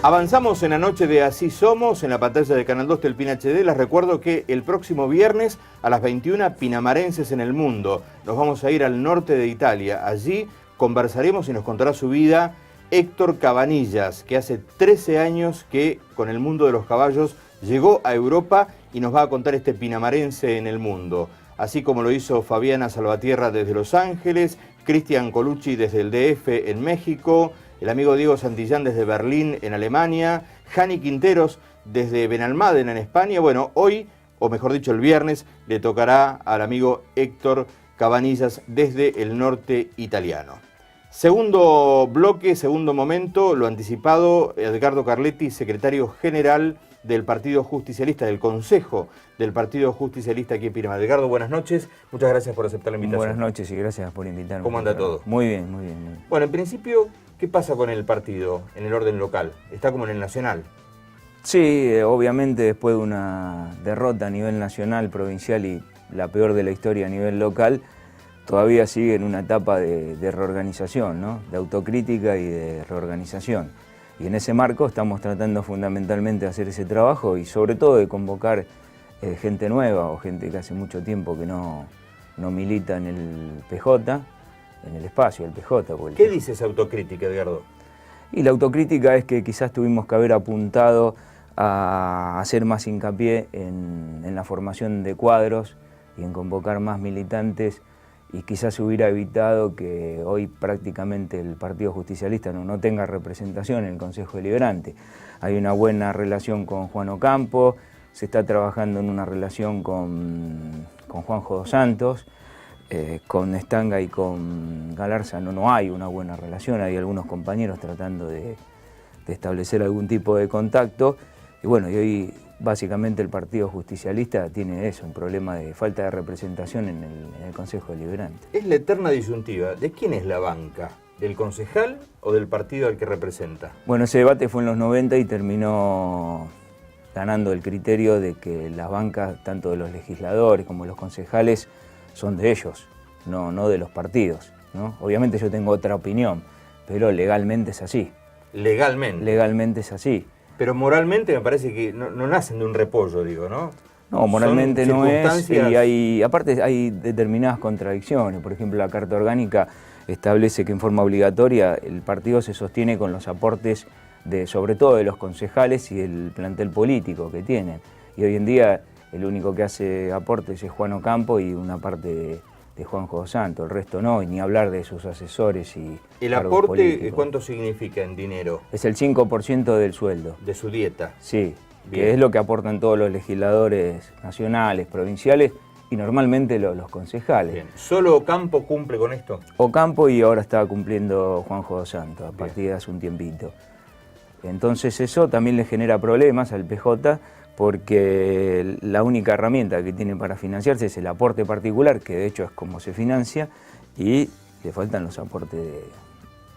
Avanzamos en la noche de Así Somos, en la pantalla de Canal 2 Telpina HD. Les recuerdo que el próximo viernes a las 21, Pinamarenses en el Mundo. Nos vamos a ir al norte de Italia. Allí conversaremos y nos contará su vida Héctor Cabanillas, que hace 13 años que con el mundo de los caballos llegó a Europa y nos va a contar este pinamarense en el mundo. Así como lo hizo Fabiana Salvatierra desde Los Ángeles, Cristian Colucci desde el DF en México, el amigo Diego Santillán desde Berlín en Alemania, Jani Quinteros desde Benalmádena en España. Bueno, hoy, o mejor dicho el viernes, le tocará al amigo Héctor Cabanillas desde el norte italiano. Segundo bloque, segundo momento, lo anticipado, Edgardo Carletti, secretario general del Partido Justicialista, del Consejo del Partido Justicialista aquí en Pinamar. Edgardo, buenas noches, muchas gracias por aceptar la invitación. Buenas noches y gracias por invitarme. ¿Cómo anda todo? Muy bien, muy bien, muy bien. Bueno, en principio, ¿qué pasa con el partido en el orden local? ¿Está como en el nacional? Sí, obviamente después de una derrota a nivel nacional, provincial y la peor de la historia a nivel local, todavía sigue en una etapa de reorganización, ¿no? De autocrítica y de reorganización. Y en ese marco estamos tratando fundamentalmente de hacer ese trabajo y sobre todo de convocar gente nueva o gente que hace mucho tiempo que no milita en el PJ, en el espacio del PJ. ¿Qué dice esa autocrítica, Edgardo? Y la autocrítica es que quizás tuvimos que haber apuntado a hacer más hincapié en la formación de cuadros y en convocar más militantes, y quizás se hubiera evitado que hoy prácticamente el Partido Justicialista no tenga representación en el Consejo Deliberante. Hay una buena relación con Juan Ocampo, se está trabajando en una relación con Juanjo dos Santos, con Stanga y con Galarza no hay una buena relación, hay algunos compañeros tratando de establecer algún tipo de contacto, y bueno, y hoy básicamente el Partido Justicialista tiene eso, un problema de falta de representación en el Consejo Deliberante. Es la eterna disyuntiva, ¿de quién es la banca? ¿Del concejal o del partido al que representa? Bueno, ese debate fue en los 90 y terminó ganando el criterio de que las bancas, tanto de los legisladores como de los concejales, son de ellos, no de los partidos, ¿no? Obviamente yo tengo otra opinión, pero legalmente es así. ¿Legalmente? Legalmente es así. Pero moralmente me parece que no nacen de un repollo, digo, ¿no? No, moralmente no es, y aparte hay determinadas contradicciones. Por ejemplo, la Carta Orgánica establece que en forma obligatoria el partido se sostiene con los aportes sobre todo de los concejales y el plantel político que tienen. Y hoy en día el único que hace aportes es Juan Ocampo y una parte de Juanjo dos Santos, el resto no, y ni hablar de sus asesores y ¿El aporte políticos. ¿Cuánto significa en dinero? Es el 5% del sueldo. ¿De su dieta? Sí, bien. Que es lo que aportan todos los legisladores nacionales, provinciales y normalmente los concejales. Bien. ¿Solo Ocampo cumple con esto? Ocampo, y ahora está cumpliendo Juanjo dos Santos, a partir de hace un tiempito. Entonces eso también le genera problemas al PJ, porque la única herramienta que tiene para financiarse es el aporte particular, que de hecho es como se financia, y le faltan los aportes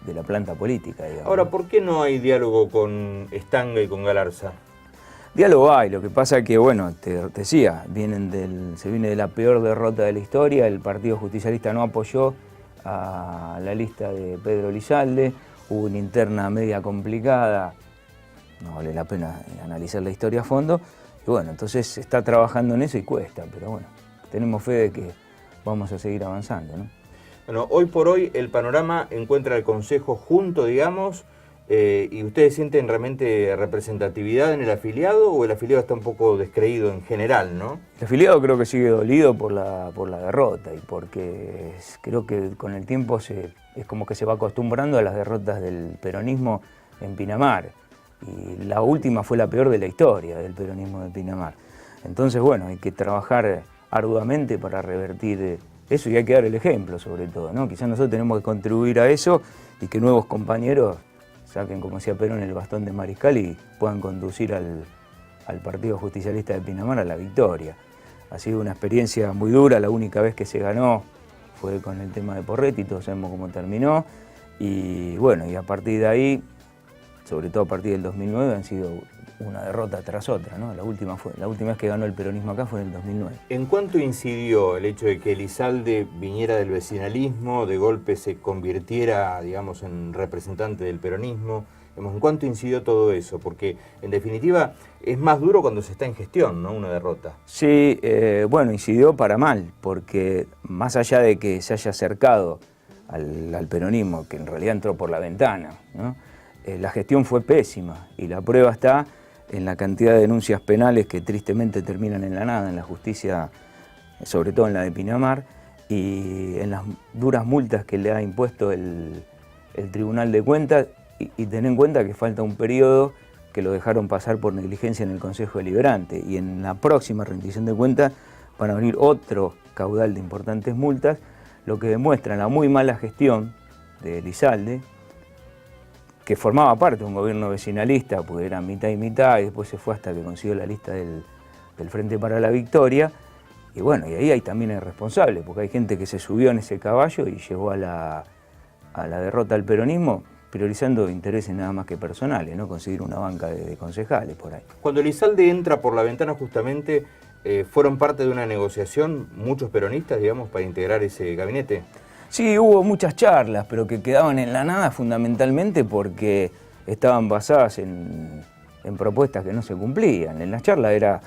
de la planta política, digamos. Ahora, ¿por qué no hay diálogo con Stanga y con Galarza? Diálogo hay, lo que pasa que, bueno, te decía, se viene de la peor derrota de la historia, el Partido Justicialista no apoyó a la lista de Pedro Lizalde, hubo una interna media complicada, no vale la pena analizar la historia a fondo, y bueno, entonces se está trabajando en eso y cuesta, pero bueno, tenemos fe de que vamos a seguir avanzando, ¿no? Bueno, hoy por hoy el panorama encuentra el Consejo junto, digamos, y ustedes sienten realmente representatividad en el afiliado, o el afiliado está un poco descreído en general, ¿no? El afiliado creo que sigue dolido por la derrota, y porque creo que con el tiempo es como que se va acostumbrando a las derrotas del peronismo en Pinamar. Y la última fue la peor de la historia del peronismo de Pinamar. Entonces, bueno, hay que trabajar arduamente para revertir eso, y hay que dar el ejemplo sobre todo, ¿no? Quizás nosotros tenemos que contribuir a eso y que nuevos compañeros saquen, como decía Perón, el bastón de mariscal y puedan conducir al Partido Justicialista de Pinamar a la victoria. Ha sido una experiencia muy dura, la única vez que se ganó fue con el tema de Porretti, todos sabemos cómo terminó, y bueno, y a partir de ahí, sobre todo a partir del 2009, han sido una derrota tras otra, ¿no? La última vez que ganó el peronismo acá fue en el 2009. ¿En cuánto incidió el hecho de que Elizalde viniera del vecinalismo, de golpe se convirtiera, digamos, en representante del peronismo? ¿En cuánto incidió todo eso? Porque, en definitiva, es más duro cuando se está en gestión, ¿no? Una derrota. Sí, bueno, incidió para mal, porque más allá de que se haya acercado al peronismo, que en realidad entró por la ventana, ¿no? La gestión fue pésima y la prueba está en la cantidad de denuncias penales que tristemente terminan en la nada, en la justicia, sobre todo en la de Pinamar, y en las duras multas que le ha impuesto el Tribunal de Cuentas, y ten en cuenta que falta un periodo que lo dejaron pasar por negligencia en el Consejo Deliberante, y en la próxima rendición de cuentas van a venir otro caudal de importantes multas, lo que demuestra la muy mala gestión de Elizalde, que formaba parte de un gobierno vecinalista, porque era mitad y mitad, y después se fue hasta que consiguió la lista del Frente para la Victoria. Y bueno, y ahí también hay responsables, porque hay gente que se subió en ese caballo y llegó a la derrota del peronismo, priorizando intereses nada más que personales, ¿no? Conseguir una banca de concejales por ahí. Cuando Elizalde entra por la ventana justamente, ¿fueron parte de una negociación muchos peronistas, digamos, para integrar ese gabinete? Sí, hubo muchas charlas, pero que quedaban en la nada fundamentalmente porque estaban basadas en propuestas que no se cumplían. En las charlas era,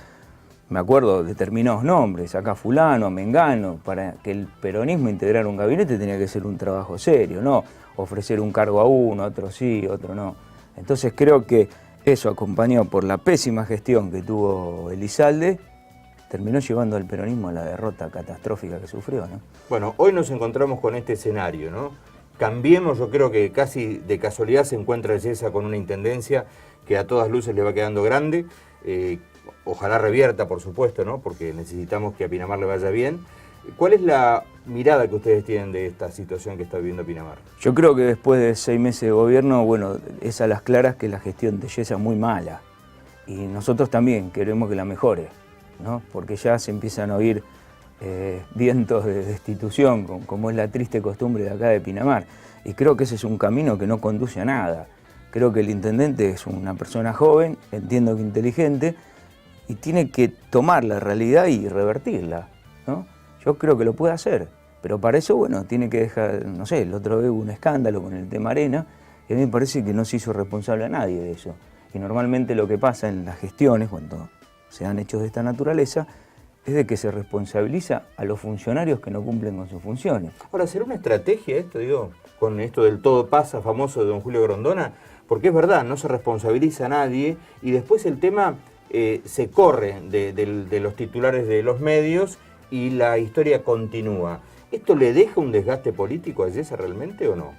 me acuerdo, determinados nombres, acá fulano, mengano. Para que el peronismo integrara un gabinete tenía que ser un trabajo serio, no ofrecer un cargo a uno, a otro sí, otro no. Entonces creo que eso, acompañado por la pésima gestión que tuvo Elizalde, terminó llevando al peronismo a la derrota catastrófica que sufrió, ¿no? Bueno, hoy nos encontramos con este escenario, ¿no? Cambiemos, yo creo que casi de casualidad se encuentra Yesa con una intendencia que a todas luces le va quedando grande. Ojalá revierta, por supuesto, ¿no? Porque necesitamos que a Pinamar le vaya bien. ¿Cuál es la mirada que ustedes tienen de esta situación que está viviendo Pinamar? Yo creo que después de 6 meses de gobierno, bueno, es a las claras que la gestión de Yesa es muy mala. Y nosotros también queremos que la mejore, ¿no? Porque ya se empiezan a oír vientos de destitución, como es la triste costumbre de acá de Pinamar. Y creo que ese es un camino que no conduce a nada. Creo que el intendente es una persona joven, entiendo que inteligente, y tiene que tomar la realidad y revertirla, ¿no? Yo creo que lo puede hacer, pero para eso, bueno, tiene que dejar, no sé, el otro día hubo un escándalo con el tema Arena, y a mí me parece que no se hizo responsable a nadie de eso. Y normalmente lo que pasa en las gestiones, cuando se dan hechos de esta naturaleza, es de que se responsabiliza a los funcionarios que no cumplen con sus funciones. Ahora, ¿será una estrategia esto, digo, con esto del todo pasa famoso de don Julio Grondona? Porque es verdad, no se responsabiliza a nadie y después el tema se corre de los titulares de los medios y la historia continúa. ¿Esto le deja un desgaste político a Yesa realmente o no?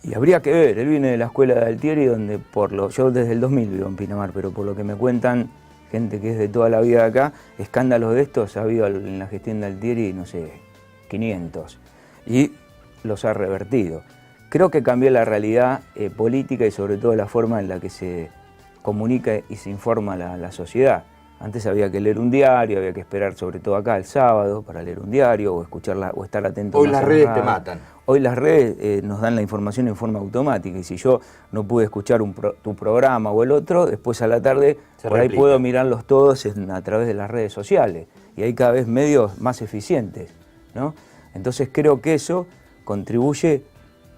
Y habría que ver, él viene de la escuela de Altieri, donde yo desde el 2000 vivo en Pinamar, pero por lo que me cuentan gente que es de toda la vida de acá, escándalos de estos ha habido en la gestión de Altieri, no sé, 500, y los ha revertido. Creo que cambió la realidad política y sobre todo la forma en la que se comunica y se informa la sociedad. Antes había que leer un diario, había que esperar sobre todo acá el sábado para leer un diario o escucharla o estar atento. Hoy las redes te matan. Hoy las redes nos dan la información en forma automática y si yo no pude escuchar tu programa o el otro, después a la tarde por ahí puedo mirarlos todos a través de las redes sociales y hay cada vez medios más eficientes, ¿no? Entonces creo que eso contribuye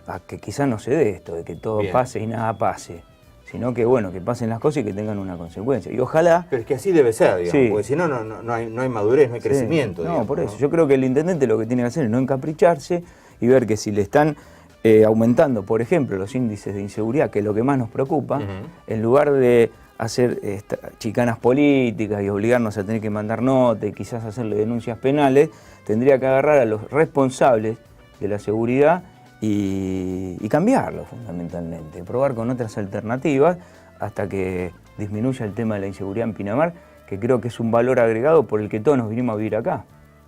a que quizás no se dé esto, de que todo pase y nada pase, sino que bueno, que pasen las cosas y que tengan una consecuencia. Y ojalá... Pero es que así debe ser, digamos, porque si no, no hay madurez, no hay crecimiento. No, digamos, por eso. Yo creo que el intendente lo que tiene que hacer es no encapricharse y ver que si le están aumentando, por ejemplo, los índices de inseguridad, que es lo que más nos preocupa, en lugar de hacer chicanas políticas y obligarnos a tener que mandar notas y quizás hacerle denuncias penales, tendría que agarrar a los responsables de la seguridad y cambiarlo fundamentalmente, probar con otras alternativas hasta que disminuya el tema de la inseguridad en Pinamar, que creo que es un valor agregado por el que todos nos vinimos a vivir acá.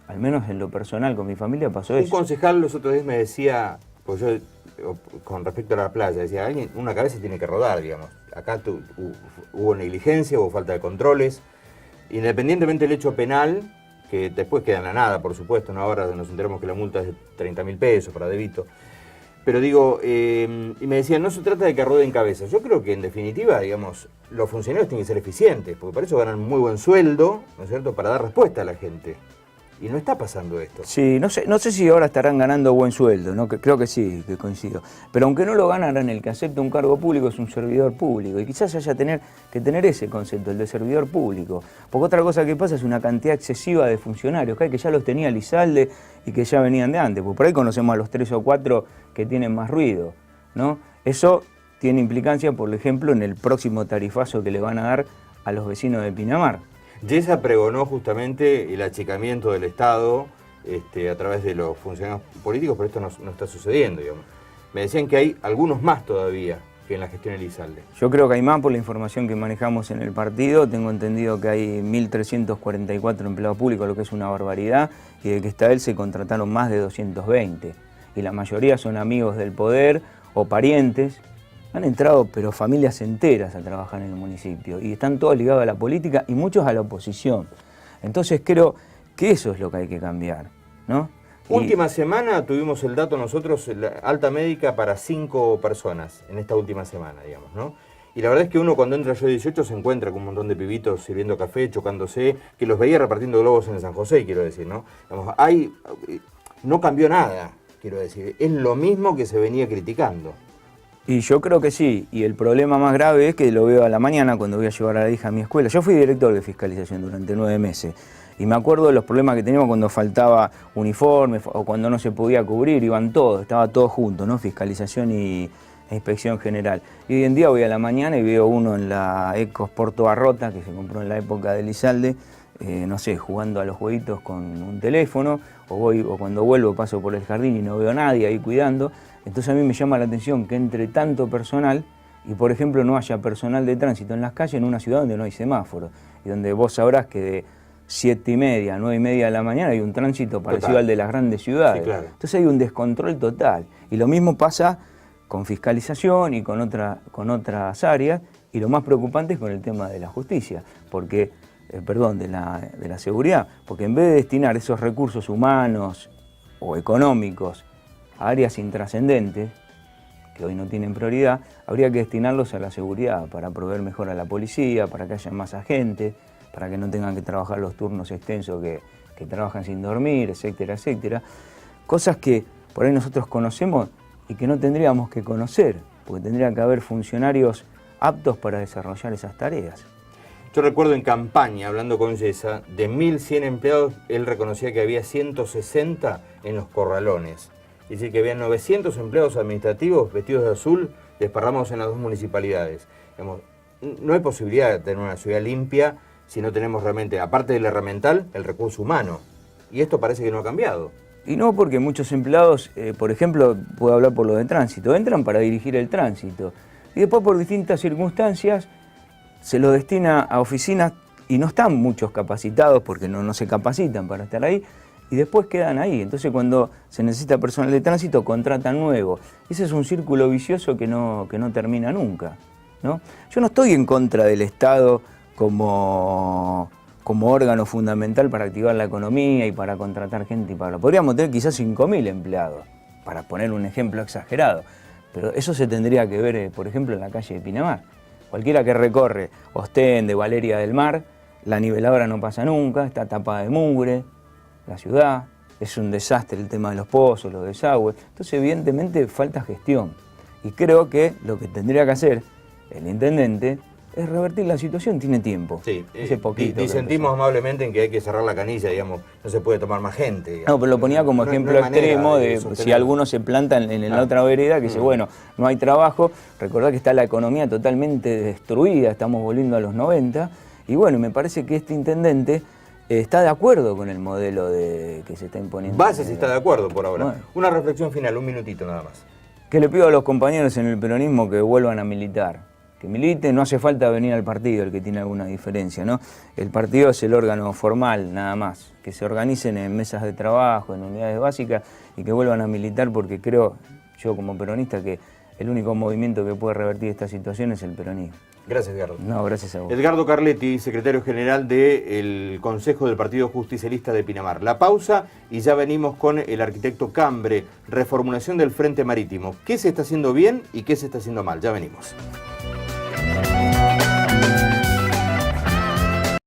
Al menos en lo personal con mi familia pasó eso. Un concejal los otros días me decía, pues yo con respecto a la playa, decía, una cabeza tiene que rodar, digamos. Acá hubo negligencia, hubo falta de controles, independientemente del hecho penal, que después queda en la nada, por supuesto, ¿no? Ahora nos enteramos que la multa es de 30.000 pesos para Devito. Pero digo, y me decían, no se trata de que rueden cabezas. Yo creo que en definitiva, digamos, los funcionarios tienen que ser eficientes, porque para eso ganan muy buen sueldo, ¿no es cierto?, para dar respuesta a la gente. Y no está pasando esto. Sí, no sé si ahora estarán ganando buen sueldo, ¿no? Creo que sí, que coincido. Pero aunque no lo ganarán, el que acepta un cargo público es un servidor público. Y quizás haya que tener ese concepto, el de servidor público. Porque otra cosa que pasa es una cantidad excesiva de funcionarios, que ya los tenía Elizalde y que ya venían de antes. Porque por ahí conocemos a los 3 o 4 que tienen más ruido, ¿no? Eso tiene implicancia, por ejemplo, en el próximo tarifazo que le van a dar a los vecinos de Pinamar. Yesa pregonó justamente el achicamiento del Estado a través de los funcionarios políticos, pero esto no está sucediendo, digamos. Me decían que hay algunos más todavía que en la gestión Elizalde. Yo creo que hay más por la información que manejamos en el partido. Tengo entendido que hay 1.344 empleados públicos, lo que es una barbaridad, y de que está él se contrataron más de 220. Y la mayoría son amigos del poder o parientes. Han entrado, pero familias enteras a trabajar en el municipio y están todos ligados a la política y muchos a la oposición. Entonces creo que eso es lo que hay que cambiar, ¿no? Última semana tuvimos el dato nosotros, la alta médica para 5 personas en esta última semana, digamos, ¿no? Y la verdad es que uno cuando entra yo 18 se encuentra con un montón de pibitos sirviendo café, chocándose, que los veía repartiendo globos en el San José, quiero decir, ¿no? Digamos, no cambió nada, quiero decir, es lo mismo que se venía criticando. Y yo creo que sí, y el problema más grave es que lo veo a la mañana cuando voy a llevar a la hija a mi escuela. Yo fui director de fiscalización durante 9 meses y me acuerdo de los problemas que teníamos cuando faltaba uniforme o cuando no se podía cubrir, iban todos, estaba todo junto, ¿no? Fiscalización e inspección general. Y hoy en día voy a la mañana y veo uno en la Ecos Porto Arrota, que se compró en la época de Elizalde, no sé, jugando a los jueguitos con un teléfono, o cuando vuelvo paso por el jardín y no veo a nadie ahí cuidando. Entonces a mí me llama la atención que entre tanto personal y, por ejemplo, no haya personal de tránsito en las calles en una ciudad donde no hay semáforos y donde vos sabrás que de 7:30 a 9:30 de la mañana hay un tránsito parecido al de las grandes ciudades. Sí, claro. Entonces hay un descontrol total. Y lo mismo pasa con fiscalización y con otras áreas, y lo más preocupante es con el tema de la justicia, porque, de la seguridad, porque en vez de destinar esos recursos humanos o económicos a áreas intrascendentes, que hoy no tienen prioridad, habría que destinarlos a la seguridad, para proveer mejor a la policía, para que haya más agentes, para que no tengan que trabajar los turnos extensos que trabajan sin dormir, etcétera, etcétera. Cosas que por ahí nosotros conocemos y que no tendríamos que conocer, porque tendría que haber funcionarios aptos para desarrollar esas tareas. Yo recuerdo en campaña, hablando con Yesa, de 1.100 empleados, él reconocía que había 160 en los corralones. Es decir, que había 900 empleados administrativos vestidos de azul desparramados en las 2 municipalidades. Digamos, no hay posibilidad de tener una ciudad limpia si no tenemos realmente, aparte del herramental, el recurso humano. Y esto parece que no ha cambiado. Y no, porque muchos empleados, por ejemplo, puedo hablar por lo de tránsito, entran para dirigir el tránsito. Y después por distintas circunstancias se lo destina a oficinas y no están muchos capacitados porque no se capacitan para estar ahí. Y después quedan ahí. Entonces cuando se necesita personal de tránsito, contratan nuevo. Ese es un círculo vicioso que no termina nunca, ¿no? Yo no estoy en contra del Estado como órgano fundamental para activar la economía y para contratar gente. Podríamos tener quizás 5.000 empleados, para poner un ejemplo exagerado. Pero eso se tendría que ver, por ejemplo, en la calle de Pinamar. Cualquiera que recorre Ostende, Valeria del Mar, la niveladora no pasa nunca, está tapada de mugre. La ciudad, es un desastre el tema de los pozos, los desagües. Entonces, evidentemente, falta gestión. Y creo que lo que tendría que hacer el intendente es revertir la situación. Tiene tiempo. Sí, ese poquito. Disentimos amablemente en que hay que cerrar la canilla, digamos, no se puede tomar más gente. Digamos. No, pero lo ponía como ejemplo extremo de si algunos se plantan en la otra vereda, que dice, bueno, no hay trabajo. Recordad que está la economía totalmente destruida, estamos volviendo a los 90. Y bueno, me parece que este intendente está de acuerdo con el modelo que se está imponiendo. Bases está de acuerdo por ahora. Bueno. Una reflexión final, un minutito nada más. Que le pido a los compañeros en el peronismo que vuelvan a militar. Que militen, no hace falta venir al partido el que tiene alguna diferencia, ¿no? El partido es el órgano formal, nada más. Que se organicen en mesas de trabajo, en unidades básicas y que vuelvan a militar, porque creo, yo como peronista, que el único movimiento que puede revertir esta situación es el peronismo. Gracias, Edgardo. No, gracias a vos. Edgardo Carletti, secretario general del Consejo del Partido Justicialista de Pinamar. La pausa y ya venimos con el arquitecto Cambre, reformulación del Frente Marítimo. ¿Qué se está haciendo bien y qué se está haciendo mal? Ya venimos.